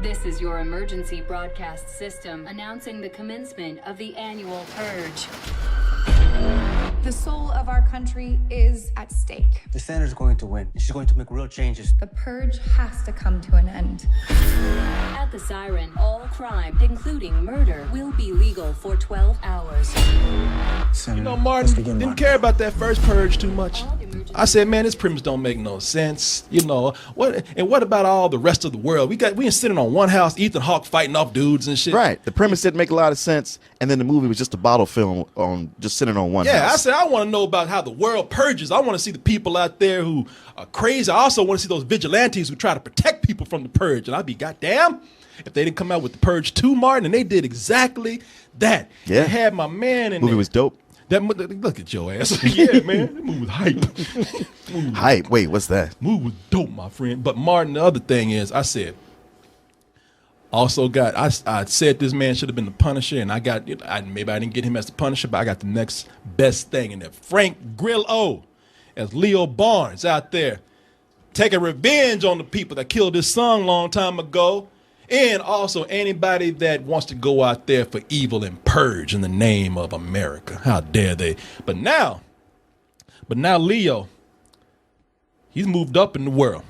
This is your emergency broadcast system announcing the commencement of the annual purge. The soul of our country is at stake. The senator's going to win. She's going to make real changes. The purge has to come to an end. At the siren, all crime, including murder, will be legal for 12 hours. Senator, You know, Martin didn't care about that first purge too much. I said, man, this premise don't make no sense. You know, what about all the rest of the world? We ain't sitting on one house, Ethan Hawke fighting off dudes and shit. Right. The premise didn't make a lot of sense, and then the movie was just a bottle film on just sitting on one Yeah, house. I said I want to know about how the world purges. I want to see the people out there who are crazy. I also want to see those vigilantes who try to protect people from the purge. And I'd be goddamn if they didn't come out with the Purge 2, Martin, and they did exactly that. Yeah. They had my man in movie there. was dope. Look at your ass. Yeah, man. That movie was hype. Hype. Wait, what's that? Movie was dope, my friend. But Martin, the other thing is, I said, I said this man should have been the Punisher, and maybe I didn't get him as the Punisher, but I got the next best thing in there. Frank Grillo as Leo Barnes out there taking revenge on the people that killed his son a long time ago, and also anybody that wants to go out there for evil and purge in the name of America. How dare they? But now Leo, he's moved up in the world.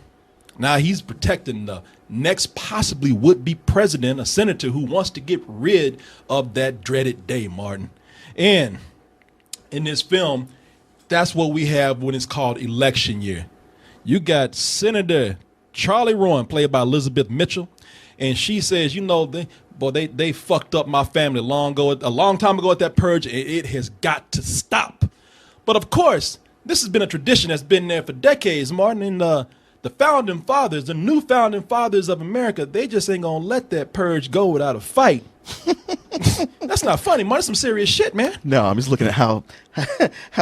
Now he's protecting the next possibly would-be president, a senator who wants to get rid of that dreaded day, Martin. And in this film, that's what we have when it's called election year. You got Senator Charlie Rowan, played by Elizabeth Mitchell, and she says, you know, they fucked up my family a long time ago at that purge, and it has got to stop. But of course, this has been a tradition that's been there for decades, Martin, and the founding fathers, the new founding fathers of America, they just ain't gonna let that purge go without a fight. That's not funny, Martin. That's some serious shit, man. No, I'm just looking at how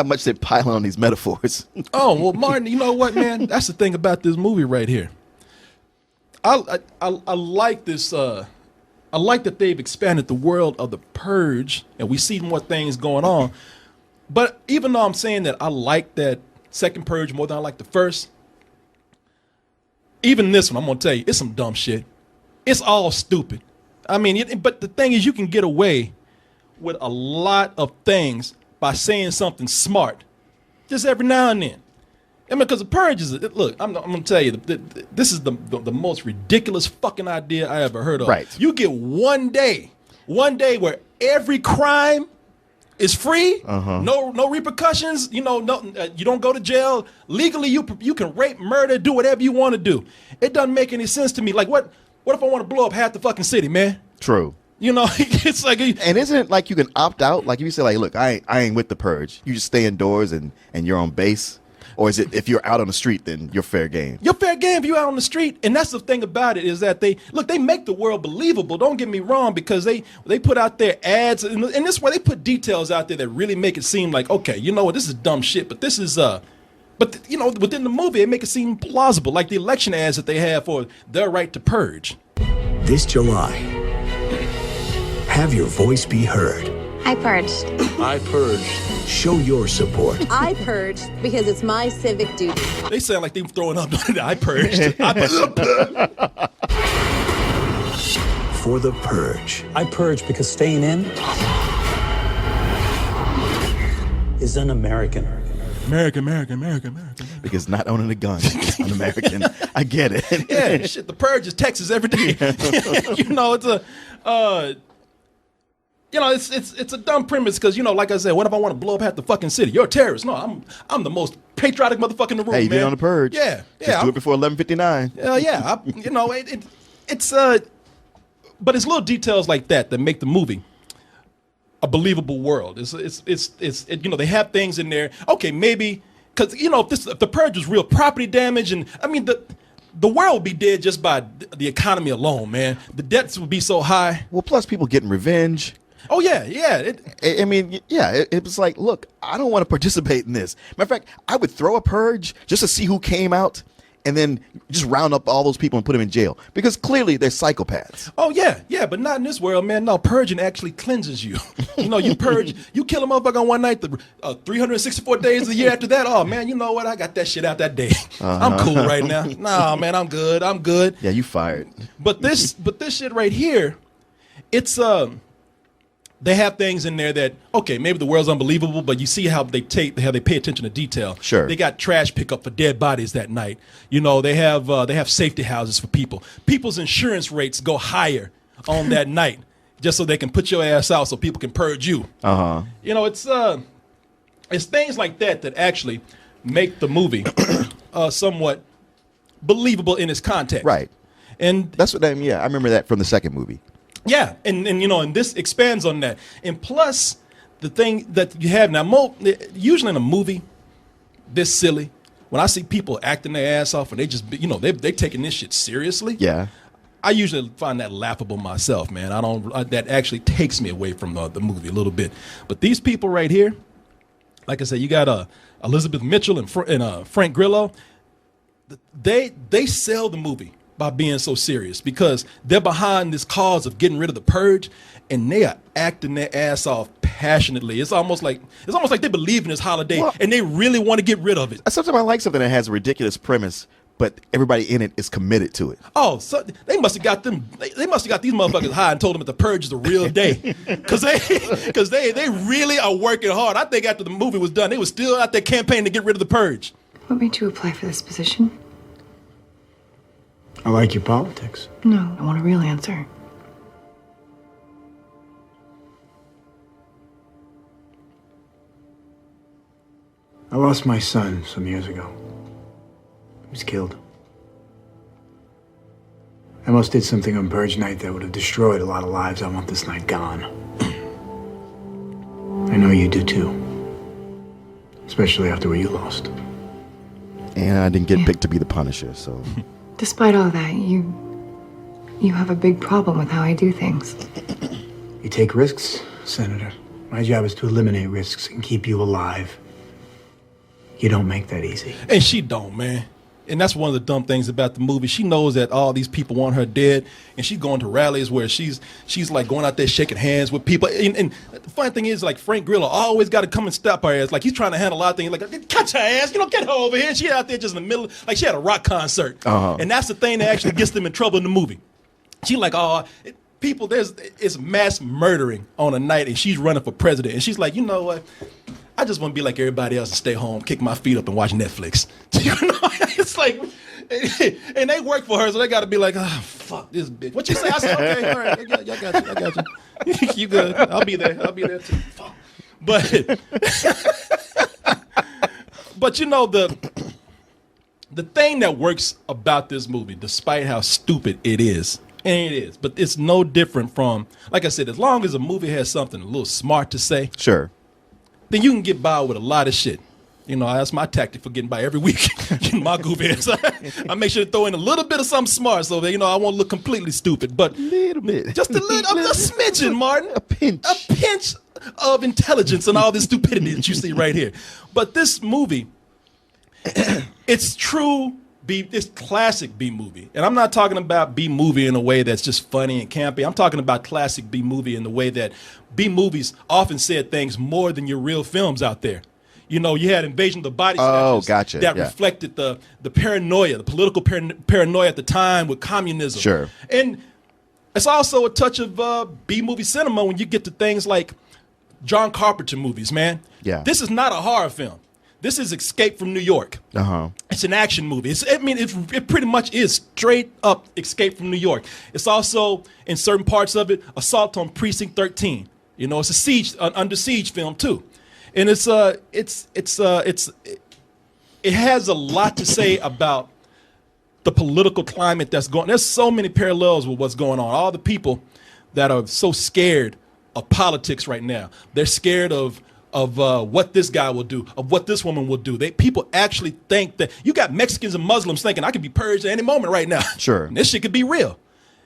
much they pile on these metaphors. Oh, well, Martin, you know what, man? That's the thing about this movie right here. I like this. I like that they've expanded the world of the purge, and we see more things going on. But even though I'm saying that I like that second purge more than I like the first, even this one, I'm gonna tell you, it's some dumb shit. It's all stupid. I mean, but the thing is, you can get away with a lot of things by saying something smart, just every now and then. I mean, because the purge is, look, I'm gonna tell you, this is the most ridiculous fucking idea I ever heard of. Right. You get one day where every crime is free, no repercussions. You know, you don't go to jail legally. You can rape, murder, do whatever you want to do. It doesn't make any sense to me. Like, what if I want to blow up half the fucking city, man? True. You know, it's like, And isn't it like you can opt out? Like if you say, like, look, I ain't with the purge, you just stay indoors and you're on base. Or is it if you're out on the street, then you're fair game? you're fair game if you're out on the street. And that's the thing about it, is that they make the world believable. Don't get me wrong, because they put out their ads, and this way they put details out there that really make it seem like, okay, you know what, this is dumb shit, but this is you know, within the movie, it make it seem plausible, like the election ads that they have for their right to purge. This July, have your voice be heard. I purged. I purged. Show your support. I purged because it's my civic duty. They sound like they throwing up. I purged. For the purge. I purge because staying in is un-American. American. Because not owning a gun is un-American. I get it. Yeah, shit. The purge is Texas every day. You know, it's a. You know, it's a dumb premise because, you know, like I said, what if I want to blow up half the fucking city? You're a terrorist. No, I'm the most patriotic motherfucker in the room, Hey, you man. did on the purge. Yeah. Just do it before 11:59. Yeah. You know, it's but it's little details like that make the movie a believable world. It's you know, they have things in there. Okay, maybe because, you know, if the purge was real property damage, and I mean the world would be dead just by the economy alone, man. The debts would be so high. Well, plus people getting revenge. Oh yeah. I mean, yeah, it was like, look, I don't want to participate in this. Matter of fact, I would throw a purge just to see who came out and then just round up all those people and put them in jail because clearly they're psychopaths. Oh yeah, but not in this world, man. No, purging actually cleanses you. You purge, you kill a motherfucker on one night, 364 days a year after that. Oh man, you know what? I got that shit out that day. I'm cool right now. Nah, man, I'm good. Yeah, you fired. But this shit right here, it's they have things in there that, okay, maybe the world's unbelievable, but you see how they pay attention to detail. Sure. They got trash pickup for dead bodies that night. They have safety houses for people. People's insurance rates go higher on that night just so they can put your ass out so people can purge you. It's things like that actually make the movie somewhat believable in its context. Right. And That's what I mean. Yeah, I remember that from the second movie. yeah, and this expands on that. And plus, the thing that you have now, usually in a movie this silly, when I see people acting their ass off and they just, they're taking this shit seriously. Yeah. I usually find that laughable myself, man. That actually takes me away from the movie a little bit. But these people right here, like I said, you got Elizabeth Mitchell and Frank Grillo. They sell the movie by being so serious because they're behind this cause of getting rid of the purge, and they are acting their ass off passionately. It's almost like they believe in this holiday and they really want to get rid of it. Sometimes I like something that has a ridiculous premise, but everybody in it is committed to it. Oh, so they must have got them. They must have got these motherfuckers high and told them that the purge is the real day, because they really are working hard. I think after the movie was done, they were still out there campaigning to get rid of the purge. What made you apply for this position? I like your politics. No, I want a real answer. I lost my son some years ago. He was killed. I almost did something on Purge Night that would have destroyed a lot of lives. I want this night gone. I know you do too. Especially after what you lost. And I didn't get picked to be the Punisher, so... Despite all that, you have a big problem with how I do things. You take risks, Senator. My job is to eliminate risks and keep you alive. You don't make that easy. And she don't, man. And that's one of the dumb things about the movie. She knows that all these people want her dead, and she's going to rallies where she's like going out there shaking hands with people. And the funny thing is, like, Frank Grillo always got to come and stop her ass. Like, he's trying to handle a lot of things. Like, catch her ass, get her over here. And she out there just in the middle, like she had a rock concert. And that's the thing that actually gets them in trouble in the movie. She like, people, it's mass murdering on a night, and she's running for president. And she's like, you know what? I just want to be like everybody else and stay home, kick my feet up, and watch Netflix. It's like, and they work for her, so they got to be like, fuck this bitch. What you say? I said, okay, all right, I got you. You good? I'll be there too. Fuck. But the thing that works about this movie, despite how stupid it is, and it is, but it's no different from, like I said, as long as a movie has something a little smart to say, Sure. then you can get by with a lot of shit. That's my tactic for getting by every week. My goofy ass. I make sure to throw in a little bit of something smart so that, I won't look completely stupid. But Little bit. just a little, a smidgen, Martin. A pinch. A pinch of intelligence and all this stupidity that you see right here. But this movie, it's true it's classic B movie. And I'm not talking about B movie in a way that's just funny and campy. I'm talking about classic B movie in the way that B movies often said things more than your real films out there. You had Invasion of the Body Snatchers gotcha. that Yeah. reflected the paranoia, the political paranoia at the time with communism. Sure. And it's also a touch of B movie cinema when you get to things like John Carpenter movies, man. Yeah. This is not a horror film. This is Escape from New York. It's an action movie. It pretty much is straight up Escape from New York. It's also, in certain parts of it, Assault on Precinct 13. It's a siege, an under siege film too, and it has a lot to say about the political climate that's going. There's so many parallels with what's going on. All the people that are so scared of politics right now. They're scared of what this guy will do, of what this woman will do. People actually think that you got Mexicans and Muslims thinking I could be purged at any moment right now. Sure. And this shit could be real.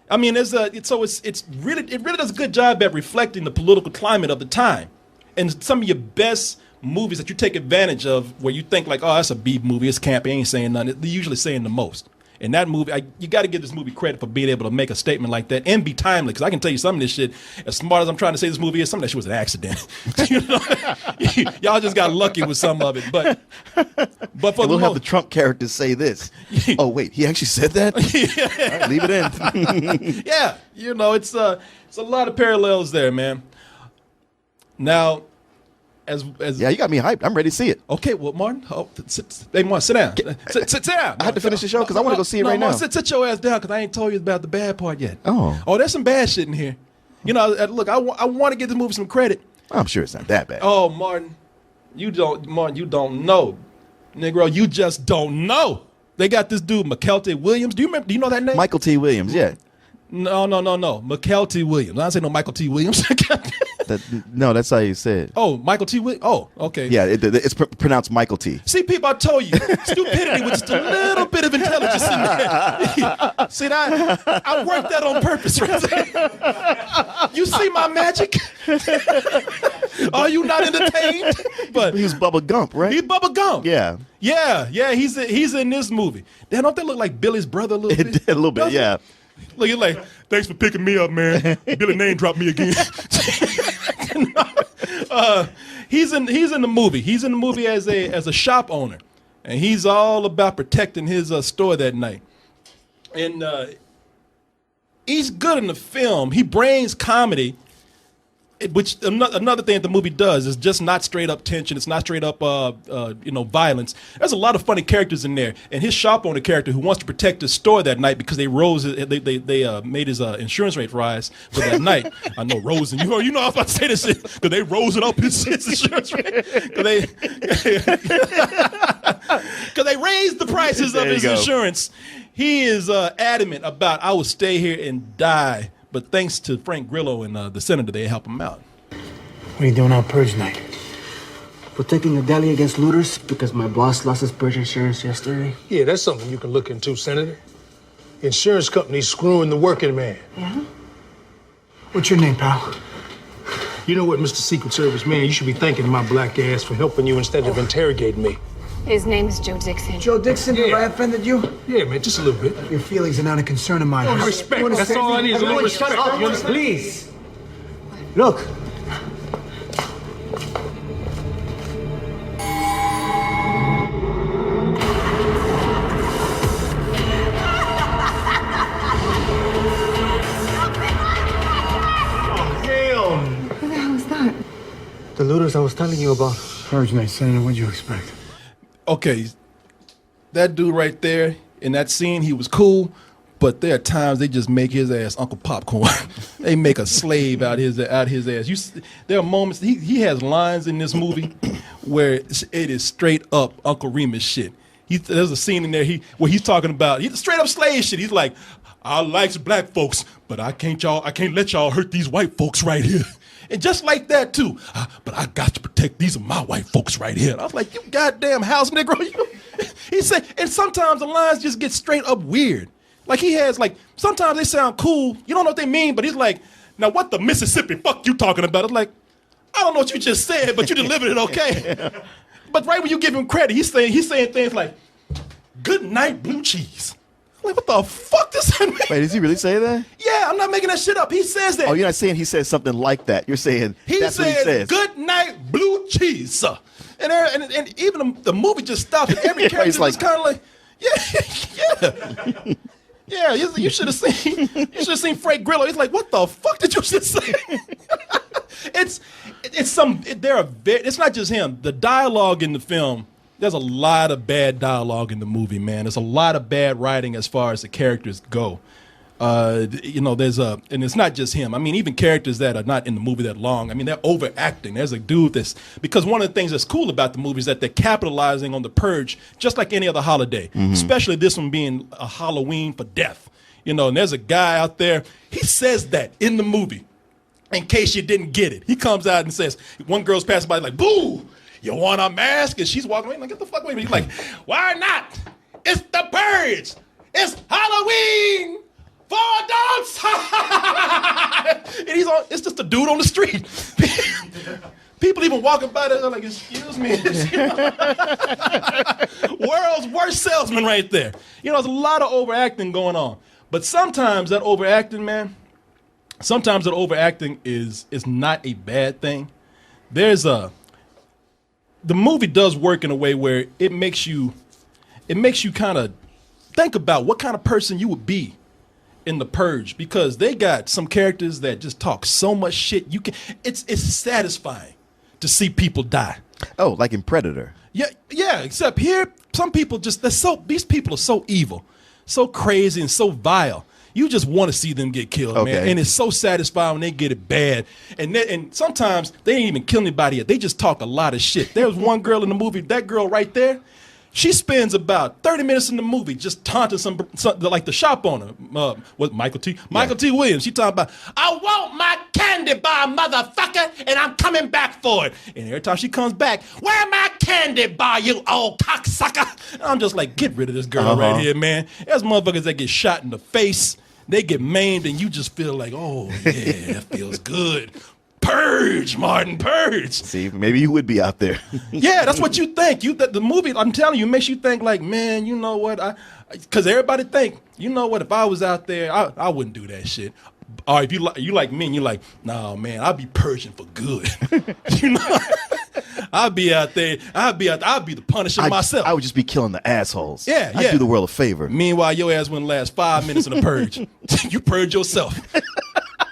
I mean, it really does a good job at reflecting the political climate of the time. And some of your best movies that you take advantage of where you think like, oh, that's a B movie, it's campy, ain't saying nothing. They're usually saying the most. And that movie, you got to give this movie credit for being able to make a statement like that and be timely. Because I can tell you some of this shit, as smart as I'm trying to say this movie is, some of that shit was an accident. You know? Y'all just got lucky with some of it. But for We'll have the Trump characters say this. Oh, wait, he actually said that? All right, leave it in. Yeah, you know, it's a lot of parallels there, man. Now, as Yeah, you got me hyped. I'm ready to see it. okay, well, Martin, hey, Martin, sit down. Sit down. I have to finish the show because I want to go see it right now. Martin, sit your ass down because I ain't told you about the bad part yet. Oh. There's some bad shit in here. You know, look, I want to give this movie some credit. I'm sure it's not that bad. Oh, Martin, you don't know, Negro. You just don't know. They got this dude, McKelty Williams. Do you know that name? Michael T. Williams, yeah. No. McKelty Williams. I didn't say no Michael T. Williams. No, that's how you say it. Oh, Michael T. Williams. Oh, okay. Yeah, it's pronounced Michael T. See, people, I told you, stupidity with just a little bit of intelligence in there. See that? I worked that on purpose, right there. You see my magic? Are you not entertained? But He was Bubba Gump, right? he's Bubba Gump. Yeah. Yeah. He's in this movie. Damn, don't they look like Billy's brother a little It bit? did a little bit, Doesn't yeah. it? Look, you're like, thanks for picking me up, man. Billy name dropped me again. He's in the movie. He's in the movie as a shop owner, and he's all about protecting his store that night. And he's good in the film. He brings comedy, which another thing that the movie does is just not straight up tension. It's not straight up violence. There's a lot of funny characters in there, and his shop owner character who wants to protect his store that night because they made his insurance rate rise for that night. I know Rose, and you know I was about to say this shit because they rose it up his insurance rate because they raised the prices of There you his go. insurance. He is adamant about I will stay here and die. But thanks to Frank Grillo and the senator, they help him out. What are you doing on purge night? Protecting the deli against looters because my boss lost his purge insurance yesterday. Yeah, that's something you can look into, Senator. Insurance companies screwing the working man. Yeah? What's your name, pal? You know what, Mr. Secret Service man, you should be thanking my black ass for helping you instead of interrogating me. His name is Joe Dixon. Joe Dixon, have I offended you? Yeah, man, just a little bit. Your feelings are not a concern of mine. Respect. You That's understand? all I need is a little Everyone respect. shut up, You understand? please. Look. Who the hell is that? The looters I was telling you about. Purge night, Senator, what'd you expect? Okay, that dude right there in that scene, he was cool, but there are times they just make his ass Uncle Popcorn. They make a slave out his ass. There are moments he has lines in this movie where it is straight up Uncle Remus shit. There's a scene in there where he's talking about he's straight up slave shit. He's like, I likes black folks, but I can't let y'all hurt these white folks right here. And just like that too, but I got to protect these are my white folks right here. And I was like, you goddamn house Negro. He said, and sometimes the lines just get straight up weird. Like he has sometimes they sound cool. You don't know what they mean, but he's like, now what the Mississippi fuck you talking about? It's like, I don't know what you just said, but you delivered it okay. But right when you give him credit, he's saying things like, good night, blue cheese. I'm like, what the fuck does that mean? Wait, does he really say that? Yeah, I'm not making that shit up. He says that. Oh, you're not saying he says something like that. You're saying that's what he says. Good night, blue cheese, sir. And even the movie just stops and every character he's like- is kind of like, yeah. Yeah, you should have seen Frank Grillo. He's like, what the fuck did you just say? It's not just him. The dialogue in the film, there's a lot of bad dialogue in the movie, man. There's a lot of bad writing as far as the characters go. And it's not just him. I mean, even characters that are not in the movie that long, I mean, they're overacting. There's a dude because one of the things that's cool about the movie is that they're capitalizing on the purge just like any other holiday, especially this one being a Halloween for death. And there's a guy out there, he says that in the movie, in case you didn't get it. He comes out and says, one girl's passing by like, boo, you want a mask? And she's walking away like, get the fuck away. He's like, why not? It's the purge. It's Halloween. For adults! And it's just a dude on the street. People even walking by there, they're like, excuse me. World's worst salesman right there. You know, there's a lot of overacting going on. But sometimes that overacting, man, is not a bad thing. The movie does work in a way where it makes you kind of think about what kind of person you would be in The Purge, because they got some characters that just talk so much shit. It's satisfying to see people die. Oh, like in Predator. Yeah. Except here, some people these people are so evil, so crazy, and so vile. You just want to see them get killed, man. And it's so satisfying when they get it bad. And sometimes they ain't even kill anybody yet. They just talk a lot of shit. There was one girl in the movie, that girl right there, she spends about 30 minutes in the movie just taunting some like the shop owner, Michael T. Williams. She talking about, I want my candy bar, motherfucker, and I'm coming back for it. And every time she comes back, where my candy bar, you old cocksucker? And I'm just like, get rid of this girl right here, man. There's motherfuckers that get shot in the face, they get maimed, and you just feel like, oh yeah, that feels good. Purge, Martin, purge. See, maybe you would be out there. Yeah, that's what you think. The movie, I'm telling you, makes you think like, man, you know what? Because everybody think, you know what? If I was out there, I wouldn't do that shit. Or if you like me, and you're like, nah, man, I'll be purging for good. You know, I'll be out there. I'll be the Punisher myself. I would just be killing the assholes. Yeah, I'd do the world a favor. Meanwhile, your ass wouldn't last 5 minutes in the purge. You purge yourself.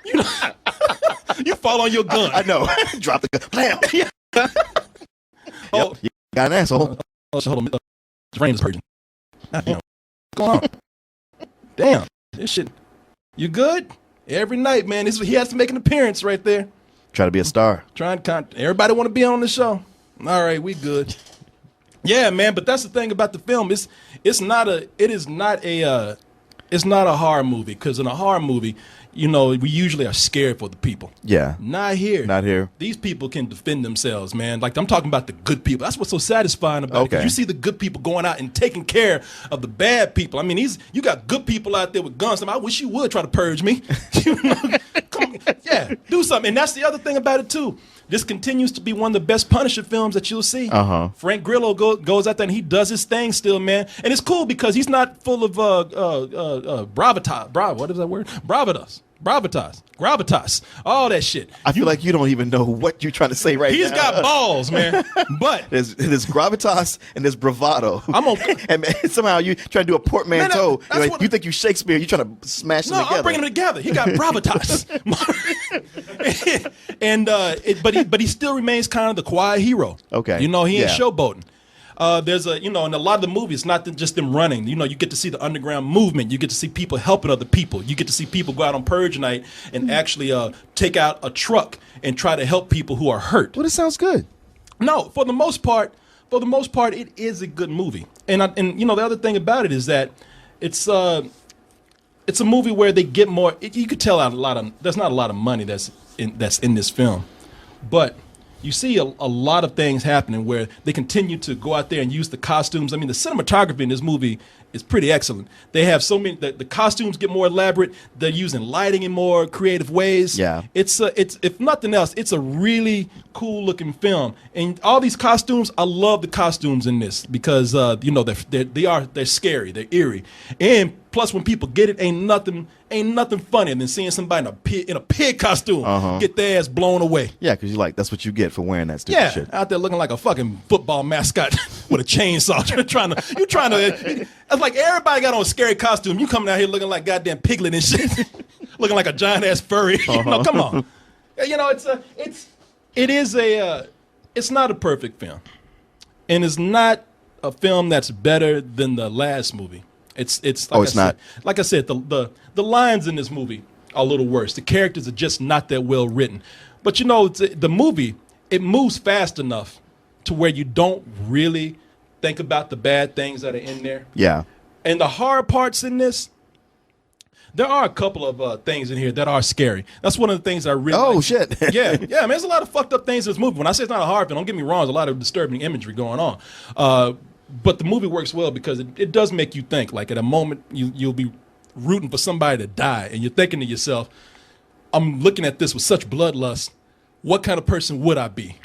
You know. You fall on your gun. I know. Drop the gun. Blam. Yep. You got an asshole. Hold on. Rain is purging. Damn. What's going on? Damn. This shit. You good? Every night, man. He has to make an appearance right there. Try to be a star. Everybody want to be on the show. All right, we good. Yeah, man. But that's the thing about the film. It's not a horror movie, because in a horror movie, you know, we usually are scared for the people. Yeah. Not here. Not here. These people can defend themselves, man. Like, I'm talking about the good people. That's what's so satisfying about it. 'Cause you see the good people going out and taking care of the bad people. I mean, you got good people out there with guns. I wish you would try to purge me. You know? Do something. And that's the other thing about it, too. This continues to be one of the best Punisher films that you'll see. Frank Grillo goes out there and he does his thing still, man. And it's cool because he's not full of what is that word? Gravitas, all that shit. I feel like you don't even know what you're trying to say right now. He's got balls, man. But there's gravitas and there's bravado. And man, somehow you trying to do a portmanteau. You think you Shakespeare? You trying to smash them together? No, I'm bringing them together. He got gravitas. And but he still remains kind of the quiet hero. Okay, you know, he ain't showboating. There's in a lot of the movies, not just them running. You know, you get to see the underground movement. You get to see people helping other people. You get to see people go out on purge night and actually take out a truck and try to help people who are hurt. Well, it sounds good. No, for the most part, it is a good movie. And you know, the other thing about it is that it's a movie where they get more. You could tell there's not a lot of money that's in this film, but you see a lot of things happening where they continue to go out there and use the costumes. I mean, the cinematography in this movie is pretty excellent. They have so many. The costumes get more elaborate. They're using lighting in more creative ways. Yeah, it's if nothing else, it's a really cool looking film. And all these costumes, I love the costumes in this because you know they're scary, they're eerie, and plus when people get it, ain't nothing funnier than seeing somebody in a pig costume get their ass blown away. Yeah, because that's what you get for wearing that stupid shit. Out there looking like a fucking football mascot with a chainsaw. You're trying to. It's like everybody got on a scary costume. You coming out here looking like goddamn Piglet and shit, looking like a giant ass furry. You know, come on. You know, it's not a perfect film, and it's not a film that's better than the last movie. It's not. Like I said, the lines in this movie are a little worse. The characters are just not that well written. But you know, the movie, it moves fast enough to where you don't really think about the bad things that are in there. Yeah. And the hard parts in this, there are a couple of things in here that are scary. That's one of the things I really like. Shit. Yeah, man, there's a lot of fucked up things in this movie. When I say it's not a horror film, don't get me wrong, there's a lot of disturbing imagery going on. But the movie works well because it does make you think. Like at a moment, you'll be rooting for somebody to die, and you're thinking to yourself, I'm looking at this with such bloodlust. What kind of person would I be?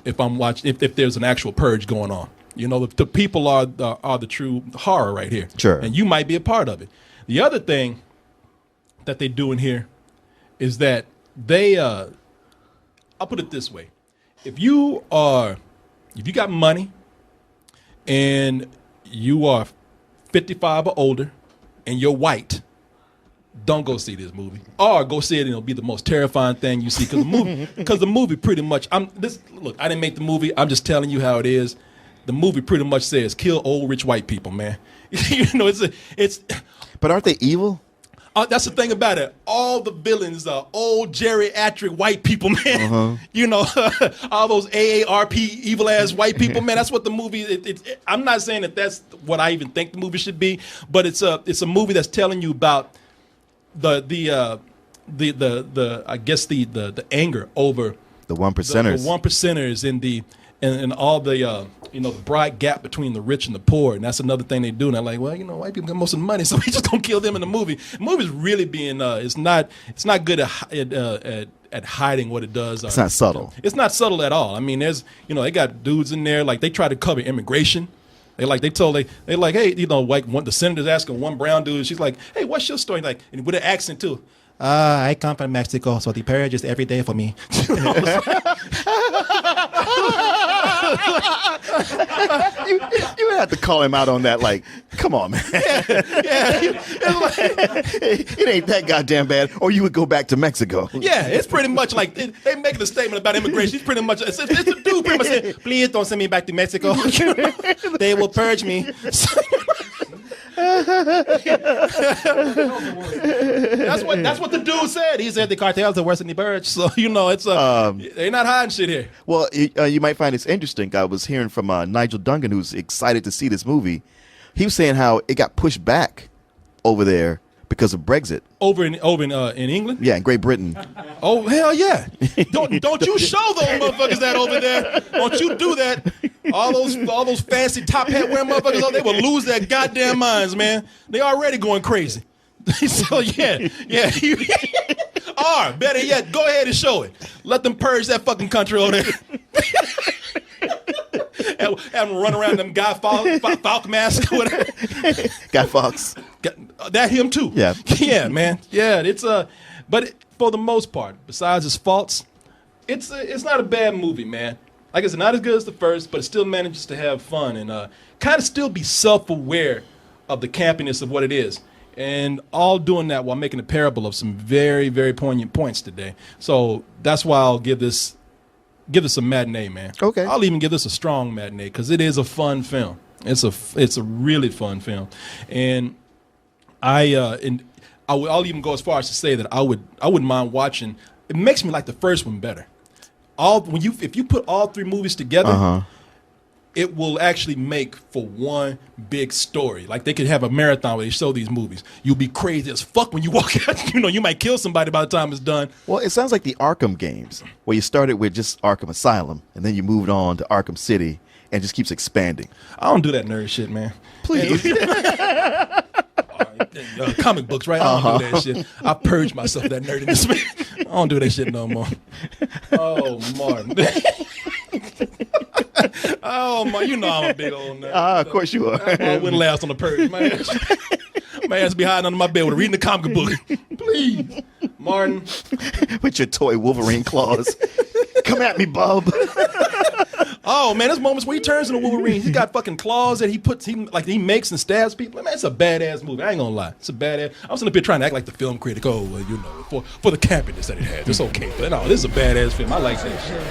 if I'm watching if there's an actual purge going on. You know, the people are the true horror right here. Sure. And you might be a part of it. The other thing that they do in here is that they I'll put it this way. If you got money and you are 55 or older and you're white, don't go see this movie. Or go see it and it'll be the most terrifying thing you see. Because the movie pretty much, look, I didn't make the movie. I'm just telling you how it is. The movie pretty much says kill old rich white people, man. You know, it's. But aren't they evil? That's the thing about it. All the villains are old geriatric white people, man. You know, all those AARP evil ass white people, man. That's what the movie. I'm not saying that that's what I even think the movie should be, but it's a movie that's telling you about the I guess the anger over The one percenters. the one percenters and all the the broad gap between the rich and the poor, and that's another thing they do. And they're like, well, white people get most of the money, so we just don't kill them in the movie. The movie's really being it's not good at hiding what it does. It's not subtle. It's not subtle at all. I mean, there's they got dudes in there like they try to cover immigration. They like hey, the senator's asking one brown dude, she's like, hey, what's your story? Like, and with an accent too. I come from Mexico, so the purge is every day for me. You have to call him out on that. Like, come on, man. It ain't that goddamn bad. Or you would go back to Mexico. Yeah, it's pretty much like they making a statement about immigration. It's pretty much it's a dude pretty much saying, please don't send me back to Mexico. They will purge me. That's what the dude said. He said the cartels are worse than the purge. So it's they're not hiding shit here. Well, you might find this interesting. I was hearing from Nigel Duncan, who's excited to see this movie. He was saying how it got pushed back over there because of Brexit. Over in England? Yeah, in Great Britain. Oh hell yeah! Don't you show those motherfuckers that over there? Don't you do that? All those fancy top hat wearing motherfuckers, they will lose their goddamn minds, man. They already going crazy. So yeah. Or better yet, go ahead and show it. Let them purge that fucking country over there. Have them run around them Guy Fawkes mask or whatever. Guy Fawkes. That him too. Yeah. Yeah, man. Yeah, but for the most part, besides its faults, it's not a bad movie, man. Like I said, not as good as the first, but it still manages to have fun and kind of still be self-aware of the campiness of what it is. And all doing that while making a parable of some very, very poignant points today. So that's why I'll give this a matinee, man. Okay. I'll even give this a strong matinee because it is a fun film. It's a really fun film, and I'll even go as far as to say that I wouldn't mind watching. It makes me like the first one better. If you put all three movies together, it will actually make for one big story. Like they could have a marathon where they show these movies. You'll be crazy as fuck when you walk out. You might kill somebody by the time it's done. Well, it sounds like the Arkham games, where you started with just Arkham Asylum, and then you moved on to Arkham City, and just keeps expanding. I don't do that nerd shit, man. Please. Comic books, right? I don't do that shit. I purged myself of that nerdiness, man. I don't do that shit no more. Oh, Martin. Oh, my, I'm a big old nerd. Of course you are. I wouldn't last on the purge. My ass be hiding under my bed with reading the comic book. Please, Martin. With your toy Wolverine claws. Come at me, bub. Oh man, there's moments where he turns into Wolverine. He's got fucking claws that he makes and stabs people. Man, it's a badass movie. I ain't gonna lie, it's a badass. I was sitting up here trying to act like the film critic. Oh, well, for the campiness that it has, it's okay. But no, this is a badass film. I like that shit.